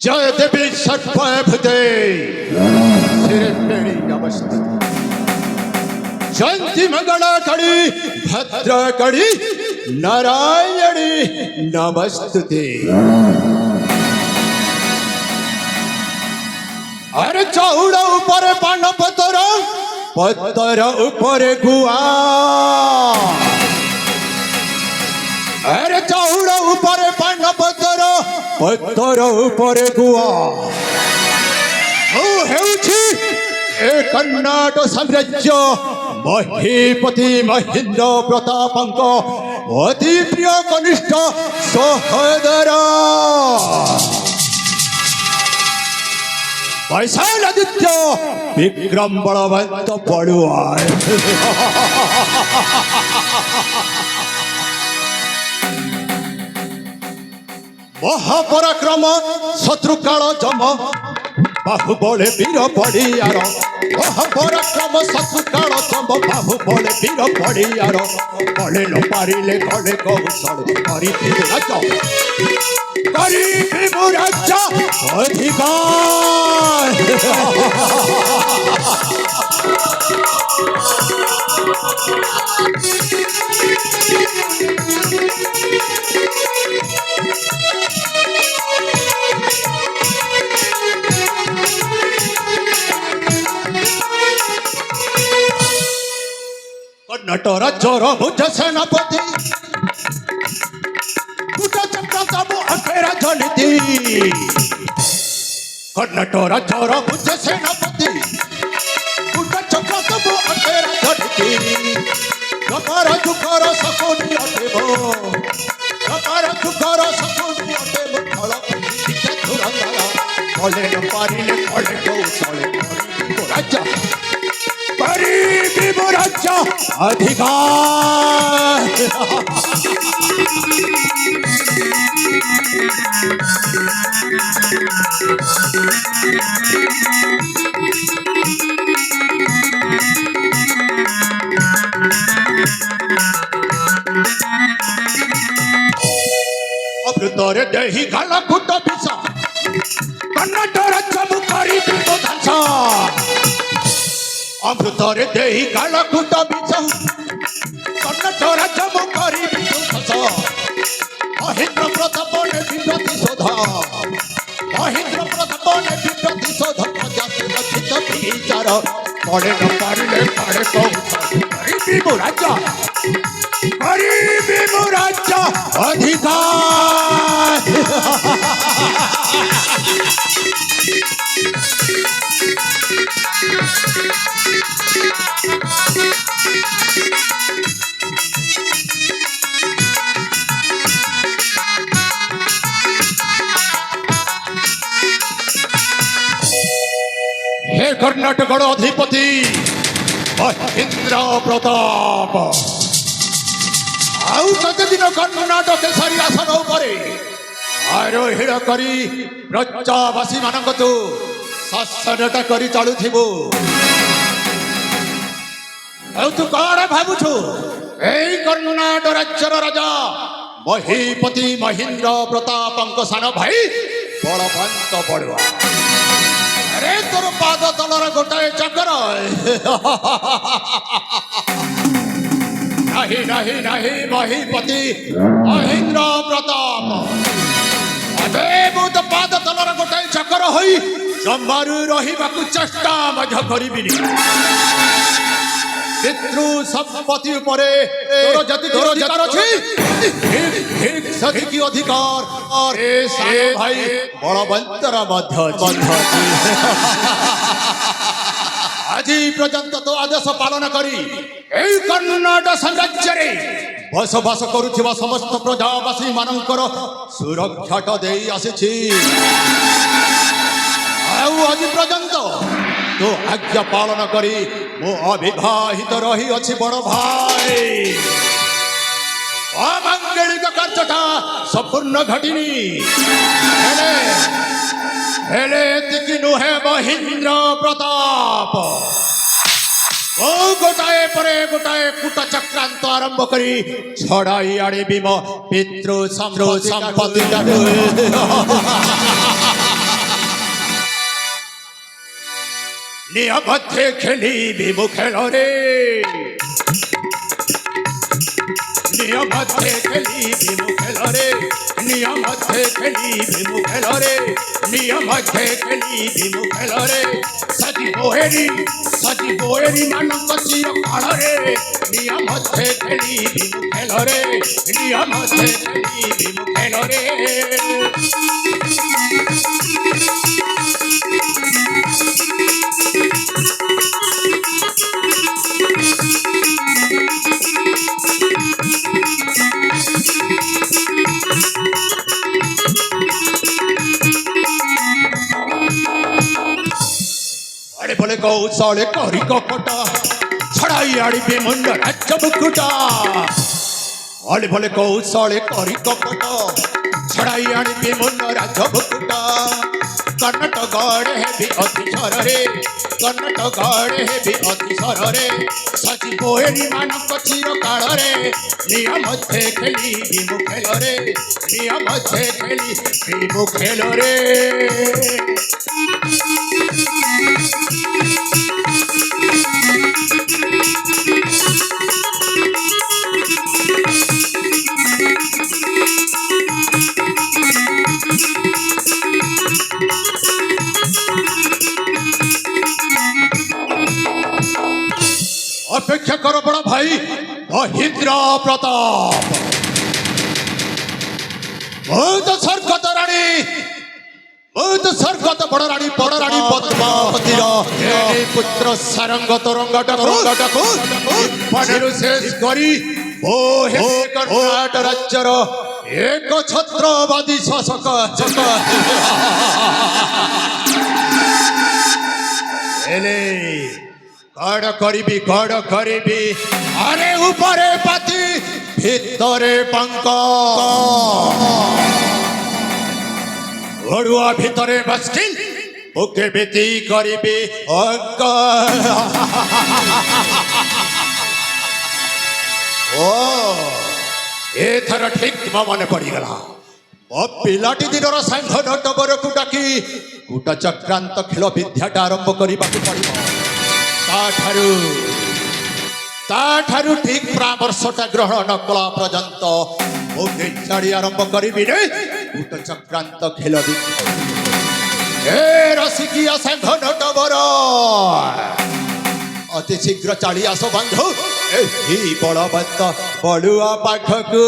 जय देवी सर्वभूते मेरी नमस्ते जयंती मंगला कड़ी भद्र कड़ी नारायणी नमस्ते। अरे चौड़ा ऊपर पान पतर पतर ऊपर गुआ अरे चौड़ा ऊपर पान पतर पतर ऊपर गुआ ए कर्नाटक साम्राज्य महीपति महेन्द्र प्रतापंक अति प्रिय कनिष्ठ सहोदर वैशालादित्य विक्रम बलवंत बड़ुआ महापराक्रम शत्रुकाल जम बाहुबले वीर पड़ियार महापराक्रम शत्रुकाल जम बाहुबले वीर पड़ियार कले न पारिले कले कौशल करी राज्य अधिकार कर्नाटक राज्यर भुज सेनापति राजनीति कर्नाटक राज्यर भुज सेनापति राजनीति कपार दुखर सकुनी अटेब कपार दुखर सकुनी अटेब फल कले न पारिले कले कौशले राज्य राज्य अधिकार अमृतरे देही गाला कुट पिसा कर्नाटक राज्य मुखारी धांसा अमृतरे देही गाला कुट पिसा कर्नाटक राज्य मुखारी धांसा महेन्द्र प्रताप ने प्रतिशोध महेन्द्र प्रताप ने प्रतिशोध प्रजात विचार पड़े न पारिले पड़े गरीबी राज्य अधिकार हे कर्नाटक अधिपति महेन्द्र प्रताप आउ कते दिन कर्नाटक केसरी आसन उपरे आरोहण करी प्रजावासी मानक तू शासनटा करी चलुथिबो आउ तू कौन भाबुछु एई कर्नाटक राज्यर राजा महीपति महेन्द्र प्रतापंक सान भाई बलवंत बड़ुआ अरे तोर पाद तलर गोटाए चक्कर नहीं नहीं नहीं महीपति महेन्द्र प्रताप अबे मुझ पाद तलर गोटाए चक्कर होई जमारू रहिबाकु चेष्टा मध्य करिबिनी पितृ संपत्ति उपरे तोर जति अधिकार अछि ठीक सखी की अधिकार और ए भाई बलवंतर मध्य आज पर्यंत तो आदेश पालन करी एई कर्नाटक साम्राज्य रे बसवास करुथिबा समस्त प्रजावासी मानकर सुरक्षा देई आसीछि आउ आज पर्यंत तो आज्ञा पालन करी मो अविवाहित रही अच्छी बड़ भाई अमांगलिक कार्यटा संपूर्ण घटिनी हेले तिकी नुहे महेन्द्र प्रताप ଓ ଗୋଟାଏ ପରେ ଗୋଟାଏ କୂଟ ଚକ୍ରାନ୍ତ ଆରମ୍ଭ କରି ଛଡ଼ାଇ ଆଣିବି ମୋ ପିତୃ ସମ୍ପତ୍ତିଟାକୁ। ନିୟମରେ ଖେଳିବି ମୁଁ ଖେଳରେ, ନିୟମରେ ଖେଳିବି ମୁଁ ଖେଳରେ, ନିୟମରେ ଖେଳିବି ମୁଁ ଖେଳରେ, ନିୟମରେ ଖେଳିବି ମୁଁ ଖେଳରେ। ସଜିବ ଏରି ମାନଙ୍କ ଚିର କାଳରେ, ନିୟମରେ ଖେଳିବି ମୁଁ ଖେଳରେ, ନିୟମରେ ଖେଳିବି ମୁଁ ଖେଳରେ। আরে বলে কৌশলে করি কপটা ছড়াই আড়িবে মুন্ড রাজ্য মুকুটা। আরে বলে কৌশলে করি কপটা ছড়াই আড়িবে মুন্ড রাজ্য মুকুটা। কর্ণাটক গড়ে হেবি অতি সররে, কর্ণাটক গড়ে হেবি অতি সররে। সজিব এরি ମାନଙ୍କ চির কাଳରେ, নিয়মতে খেলিবি মু খেলরে, নিয়মতে খেলিবি মু খেলরে। অপেক্ষা করো বড় ভাই মহেন্দ্র প্রতাপ। বহুত স্বর্গত রানী, বহুত স্বর্গত বড় রানী পদ্মাবতীর পুত্র সারঙ্গ তরঙ্গটাକୁ পানিରୁ শেষ କରି ଓ ହେ କର୍ଣ୍ଣାଟକ ରାଜ୍ୟର ଏକ ଛତ୍ରବାଦୀ ଶାସକ ହେଲେ କଣ କରିବି ଆରେ ଉପରେ ପାତି ଭିତରେ ପଙ୍କ, ଓଡୁଆ ଭିତରେ ବସ୍କିନ୍ ମୁଁ କେମିତି କରିବି ଅଙ୍କ। ଓ ଏଥର ଠିକ୍ ମୋ ମନେ ପଡ଼ିଗଲା। ମୋ ପିଲାଟି ଦିନର ସାଙ୍ଗ ନଟବରକୁ ଡାକି କୂଟ ଚକ୍ରାନ୍ତ ଖେଳ ବିଦ୍ୟାଟା ଆରମ୍ଭ କରିବାକୁ ପଡ଼ିବ। ତାଠାରୁ ଠିକ୍ ପରାମର୍ଶଟା ଗ୍ରହଣ ନ କଲା ପର୍ଯ୍ୟନ୍ତ ମୁଁ ଛାଡ଼ି ଆରମ୍ଭ କରିବି ରେ କୂଟ ଚକ୍ରାନ୍ତ ଖେଳ ବିଦ୍ୟା। ଏ ରସିକିଆ ସାଙ୍ଗ ନଟବର ଅତି ଶୀଘ୍ର ଚାଲି ଆସ ବନ୍ଧୁ ଏହି ବଳବନ୍ତ ବଳୁଆ ପାଖକୁ।